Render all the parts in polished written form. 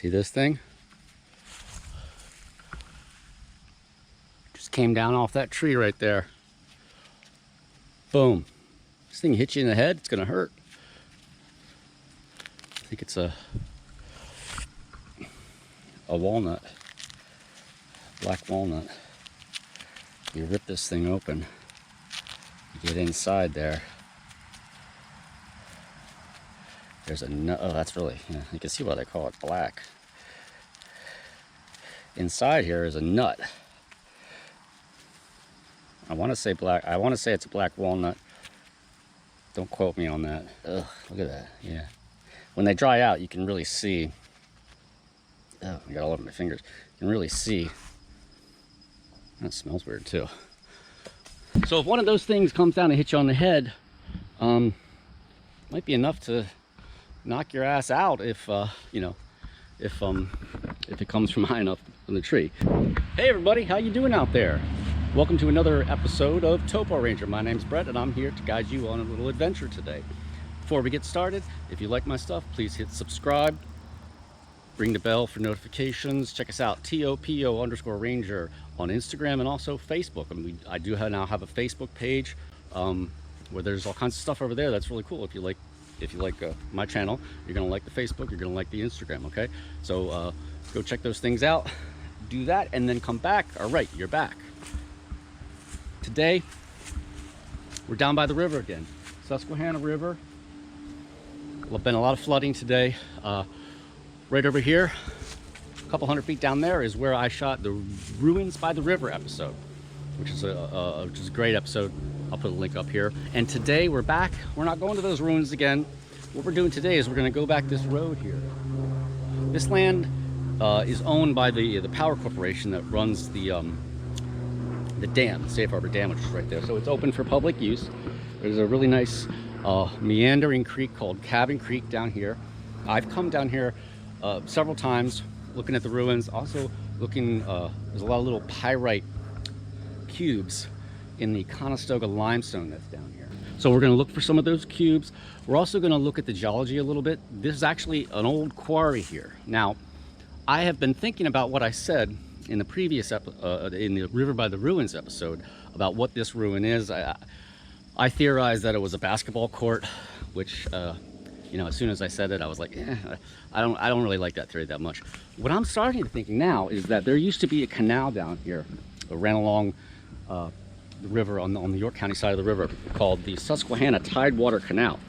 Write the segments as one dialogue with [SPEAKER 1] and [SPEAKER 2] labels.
[SPEAKER 1] See this thing? Just came down off that tree right there. Boom. This thing hits you in the head, it's gonna hurt. I think it's a walnut, black walnut. You rip this thing open, you get inside there. There's a nut. Oh, that's really, yeah, you can see why they call it black. Inside here is a nut. I want to say black. I want to say it's a black walnut. Don't quote me on that. Ugh, look at that. Yeah. When they dry out, you can really see. Oh, I got all over my fingers. You can really see. That smells weird too. So if one of those things comes down and hits you on the head, might be enough to knock your ass out if you know, if it comes from high enough from the tree. Hey everybody, how you doing out there? Welcome to another episode of TopoRanger. My name's Brett and I'm here to guide you on a little adventure today. Before we get started, if you like my stuff, please hit subscribe, ring the bell for notifications. Check us out, TOPO_Ranger on Instagram and also Facebook. I mean, I do now have a Facebook page where there's all kinds of stuff over there. That's really cool. If you like my channel, you're gonna like the Facebook, you're gonna like the Instagram. Okay, so go check those things out, do that, and then come back. All right, you're back. Today we're down by the river again, Susquehanna River. Been a lot of flooding today. Right over here, a couple hundred feet down there, is where I shot the Ruins by the River episode, which is a great episode. I'll put a link up here. And today we're back. We're not going to those ruins again. What we're doing today is we're going to go back this road here. This land is owned by the power corporation that runs the dam, the Safe Harbor Dam, which is right there. So it's open for public use. There's a really nice meandering creek called Cabin Creek down here. I've come down here several times looking at the ruins. Also looking, there's a lot of little pyrite cubes in the Conestoga limestone that's down here. So we're going to look for some of those cubes. We're also going to look at the geology a little bit. This is actually an old quarry here. Now, I have been thinking about what I said in the previous in the River by the Ruins episode about what this ruin is. I theorized that it was a basketball court, which you know, as soon as I said it, I was like, I don't really like that theory that much. What I'm starting to think now is that there used to be a canal down here that ran along the river on the York County side of the river called the Susquehanna Tidewater Canal,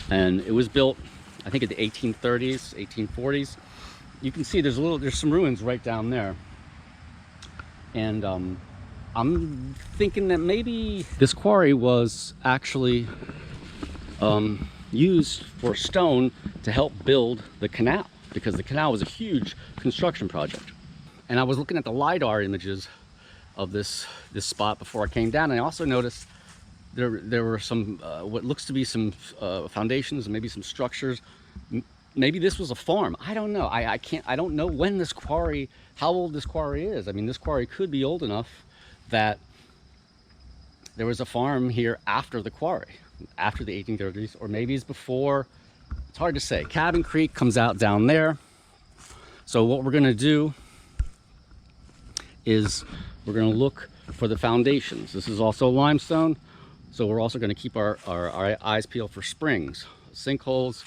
[SPEAKER 1] and it was built, I think, in the 1830s, 1840s. You can see there's some ruins right down there, and I'm thinking that maybe this quarry was actually used for stone to help build the canal, because the canal was a huge construction project. And I was looking at the LiDAR images of this spot before I came down, and I also noticed there were some what looks to be some foundations and maybe some structures. Maybe this was a farm. I don't know. I don't know when this quarry, how old this quarry is. I mean, this quarry could be old enough that there was a farm here after the quarry, after the 1830s, or maybe it's before. It's hard to say. Cabin Creek comes out down there. So what we're going to do is we're going to look for the foundations. This is also limestone, so we're also going to keep our eyes peeled for springs, sinkholes,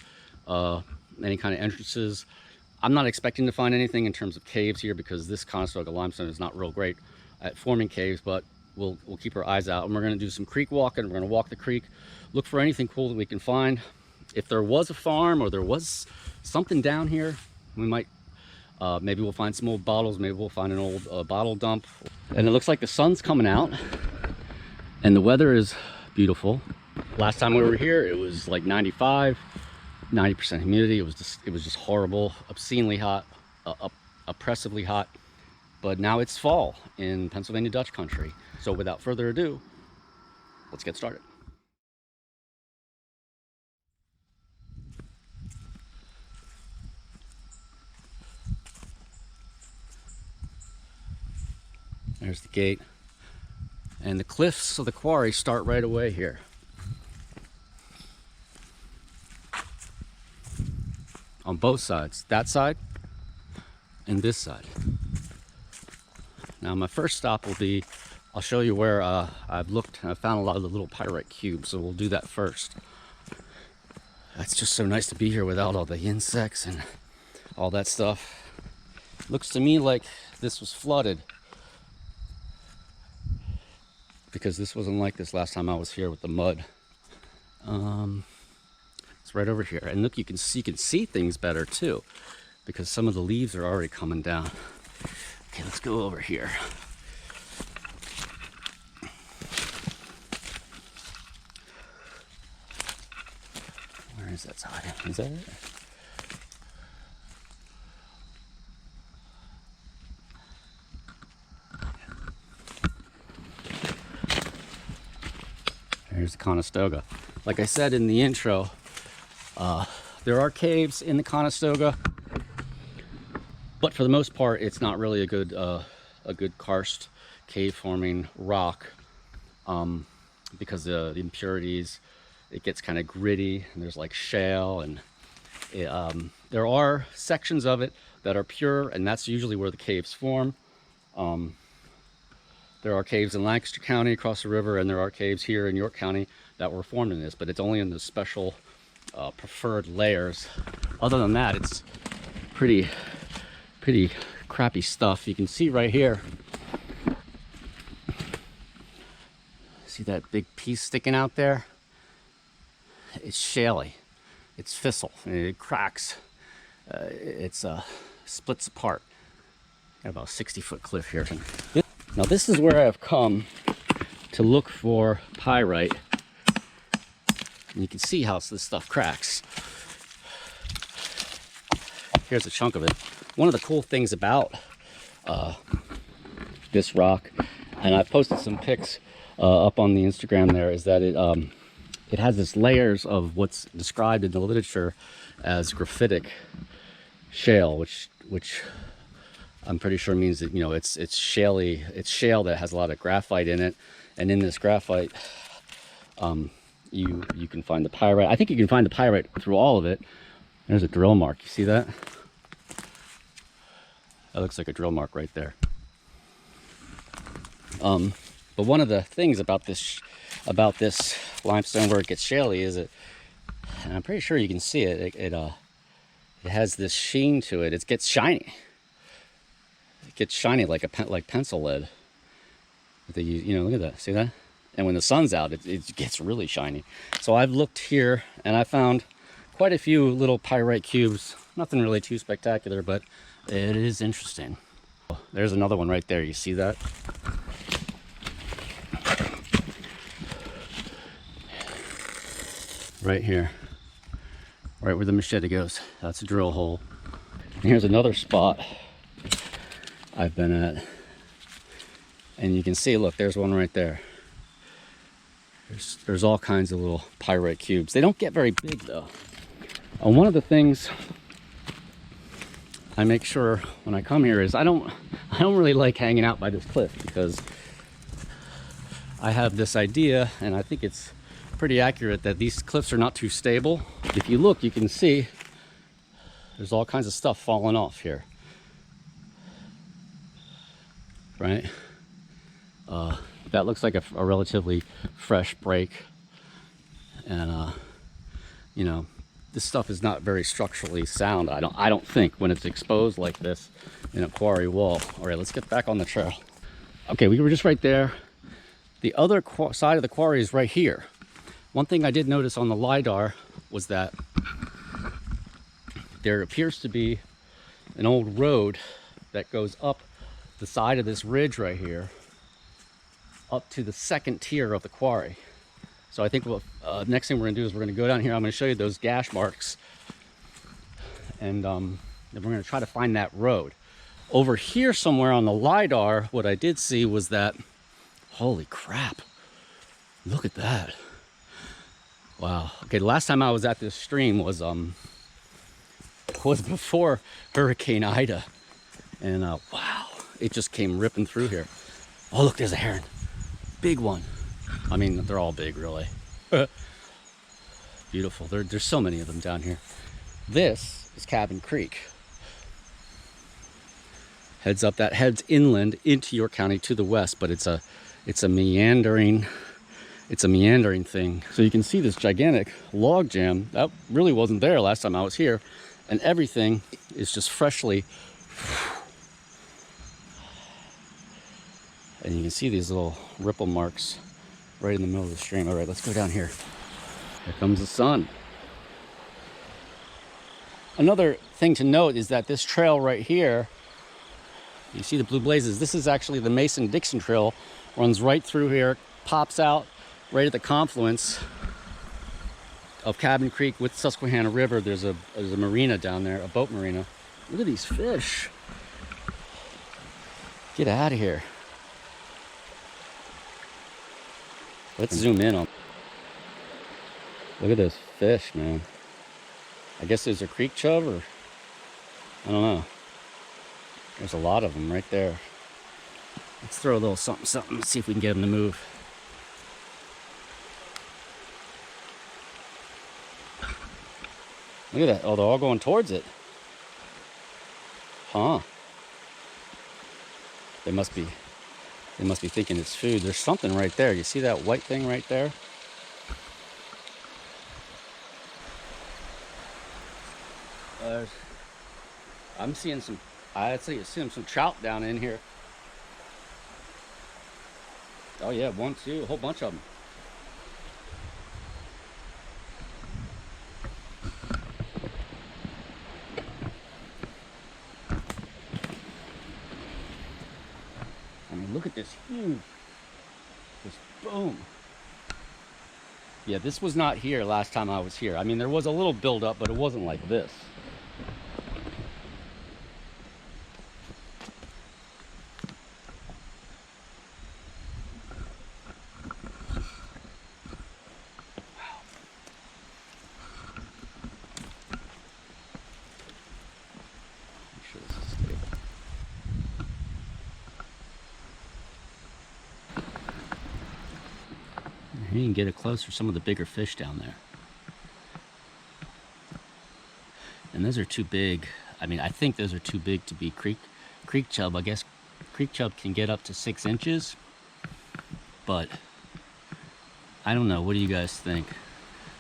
[SPEAKER 1] any kind of entrances. I'm not expecting to find anything in terms of caves here, because this Conestoga limestone is not real great at forming caves, but we'll keep our eyes out. And we're going to do some creek walking. We're going to walk the creek, look for anything cool that we can find. If there was a farm or there was something down here, we might maybe we'll find some old bottles. Maybe we'll find an old bottle dump. And it looks like the sun's coming out and the weather is beautiful. Last time we were here, it was like 95, 90% humidity. It was just horrible, obscenely hot, oppressively hot. But now it's fall in Pennsylvania Dutch country. So without further ado, let's get started. There's the gate, and the cliffs of the quarry start right away here. On both sides. That side and this side. Now my first stop will be, I'll show you where I've looked and I found a lot of the little pyrite cubes, so we'll do that first. It's just so nice to be here without all the insects and all that stuff. Looks to me like this was flooded, because this wasn't like this last time I was here with the mud. It's right over here, and look, you can see things better too, because some of the leaves are already coming down. Okay, let's go over here. Where is that side? Is that it? There's the Conestoga. Like I said in the intro, there are caves in the Conestoga, but for the most part, it's not really a good karst cave forming rock, because the impurities. It gets kind of gritty, and there's like shale, and there are sections of it that are pure, and that's usually where the caves form. There are caves in Lancaster County across the river, and there are caves here in York County that were formed in this, but it's only in the special preferred layers. Other than that, it's pretty crappy stuff. You can see right here, see that big piece sticking out there? It's shaly, it's fissile, it cracks, it's splits apart. Got about a 60-foot cliff here. Now this is where I've come to look for pyrite, and you can see how this stuff cracks. Here's a chunk of it. One of the cool things about this rock, and I've posted some pics up on the Instagram there, is that it has this layers of what's described in the literature as graphitic shale, which I'm pretty sure means that, you know, it's shaly, it's shale that has a lot of graphite in it, and in this graphite, you can find the pyrite. I think you can find the pyrite through all of it. There's a drill mark. You see that? That looks like a drill mark right there. But one of the things about this limestone where it gets shaly is it, and I'm pretty sure you can see it, it has this sheen to it. It gets shiny. It gets shiny like pencil lead. You know, look at that. See that? And when the sun's out, it gets really shiny. So I've looked here and I found quite a few little pyrite cubes. Nothing really too spectacular, but it is interesting. There's another one right there. You see that? Right here, right where the machete goes. That's a drill hole. And here's another spot I've been at, and you can see, look, there's one right there. There's all kinds of little pyrite cubes. They don't get very big though. And one of the things I make sure when I come here is I don't really like hanging out by this cliff, because I have this idea, and I think it's pretty accurate, that these cliffs are not too stable. If you look, you can see there's all kinds of stuff falling off here, right? That looks like a relatively fresh break, and you know, this stuff is not very structurally sound. I don't think, when it's exposed like this in a quarry wall. All right, let's get back on the trail. Okay, we were just right there. The other side of the quarry is right here. One thing I did notice on the LiDAR was that there appears to be an old road that goes up the side of this ridge right here, up to the second tier of the quarry. So I think what next thing we're gonna do is we're gonna go down here. I'm gonna show you those gash marks, and then we're gonna try to find that road. Over here somewhere on the LiDAR, what I did see was that, holy crap, look at that. Wow. Okay, the last time I was at this stream was before Hurricane Ida, and wow, it just came ripping through here. Oh, look, there's a heron, big one. I mean, they're all big, really. Beautiful. There's so many of them down here. This is Cabin Creek. heads up. That heads inland into York County to the west, but it's a meandering thing. So you can see this gigantic log jam that really wasn't there last time I was here, and everything is just freshly. And you can see these little ripple marks right in the middle of the stream. All right, let's go down here. Here comes the sun. Another thing to note is that this trail right here, you see the blue blazes, this is actually the Mason-Dixon Trail, runs right through here, pops out right at the confluence of Cabin Creek with Susquehanna River. There's a marina down there, a boat marina. Look at these fish. Get out of here. Let's zoom in on. Look at this fish, man. I guess there's a creek chub, or I don't know. There's a lot of them right there. Let's throw a little something, see if we can get them to move. Look at that. Oh, they're all going towards it. Huh. They must be thinking it's food. There's something right there. You see that white thing right there? I'm seeing some, I see some trout down in here. Oh yeah, one, two, a whole bunch of them. I mean, look at this huge, just boom. Yeah, this was not here last time I was here. I mean, there was a little buildup, but it wasn't like this. You can get it close for some of the bigger fish down there. And those are too big. I mean, I think those are too big to be creek chub. I guess creek chub can get up to 6 inches. But I don't know. What do you guys think?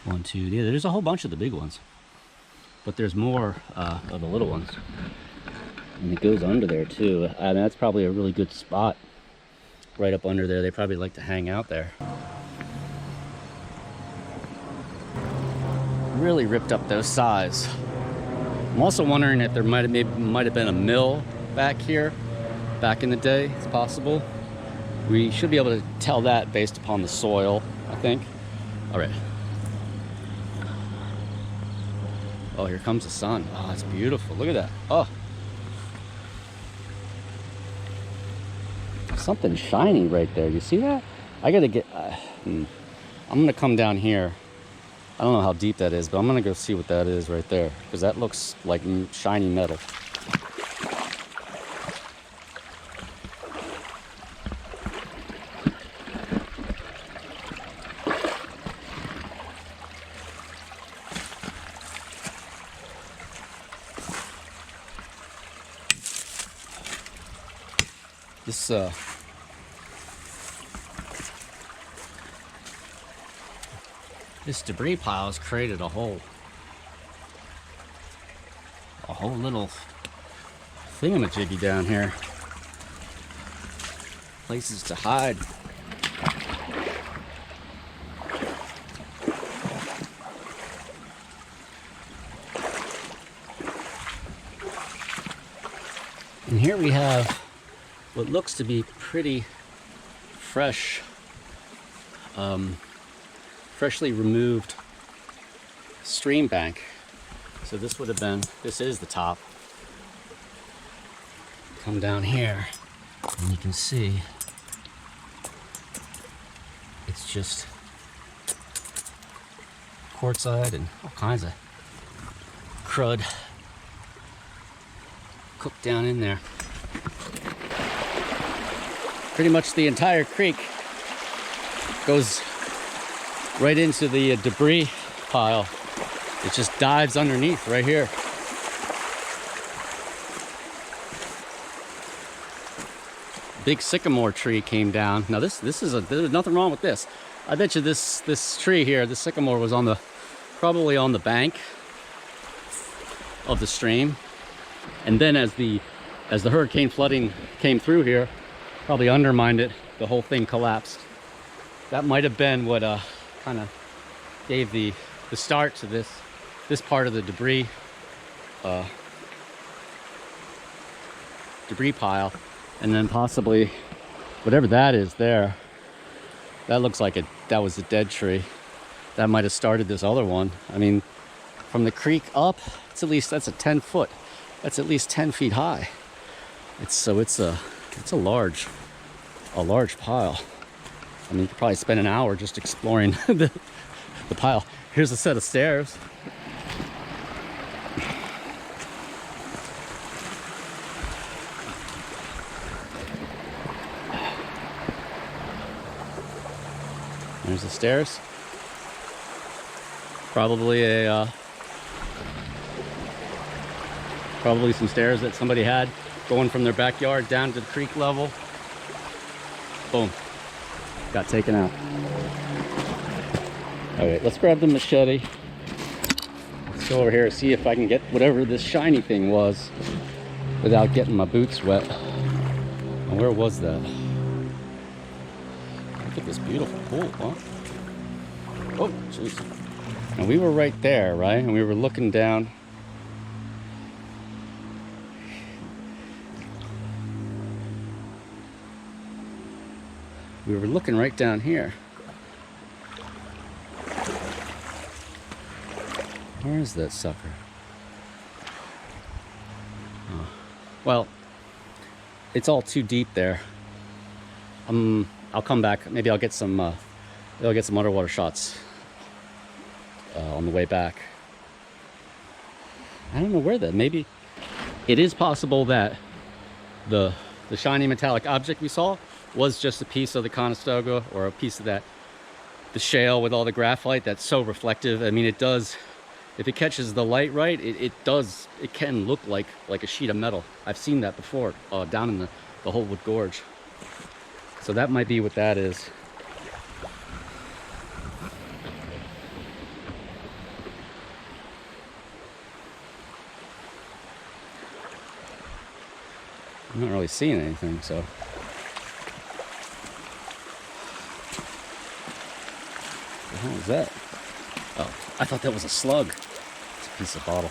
[SPEAKER 1] 1, 2, yeah, there's a whole bunch of the big ones. But there's more of the little ones. And it goes under there too. I mean, that's probably a really good spot. Right up under there. They probably like to hang out there. Really ripped up those sides. I'm also wondering if there might have been a mill back here back in the day. It's possible. We should be able to tell that based upon the soil, I think. All right. Oh, here comes the sun. Oh, it's beautiful. Look at that. Oh, something shiny right there. You see that? I gotta get. I'm gonna come down here. I don't know how deep that is, but I'm gonna go see what that is right there, because that looks like shiny metal. This debris pile has created a whole little thingamajiggy down here. Places to hide. And here we have what looks to be pretty fresh, freshly removed stream bank. So this would have been, this is the top. Come down here and you can see it's just quartzite and all kinds of crud cooked down in there. Pretty much the entire creek goes right into the debris pile. It just dives underneath right here. big sycamore tree came down. Now there's nothing wrong with this. I bet you this tree here, this sycamore, was probably on the bank of the stream, and then as the hurricane flooding came through here, probably undermined it. The whole thing collapsed. That might have been what kind of gave the start to this part of the debris pile, and then possibly whatever that is there. That looks like that was a dead tree. That might have started this other one. I mean, from the creek up, that's at least 10 feet high. It's a large pile. I mean, you could probably spend an hour just exploring the pile. Here's a set of stairs. There's the stairs. Probably some stairs that somebody had going from their backyard down to the creek level. Boom. Got taken out. All right, let's grab the machete. Let's go over here and see if I can get whatever this shiny thing was without getting my boots wet. And where was that? Look at this beautiful pool, huh? Oh, jeez. And we were right there, right? And we were looking down. We were looking right down here. Where is that sucker? Oh. Well, it's all too deep there. I'll come back. Maybe I'll get some underwater shots on the way back. I don't know where that. Maybe it is possible that the shiny metallic object we saw was just a piece of the Conestoga, or a piece of the shale with all the graphite that's so reflective. I mean, it does, if it catches the light right, it can look like a sheet of metal. I've seen that before down in the Holtwood Gorge. So that might be what that is. I'm not really seeing anything, so. What the hell is that? Oh, I thought that was a slug. It's a piece of bottle.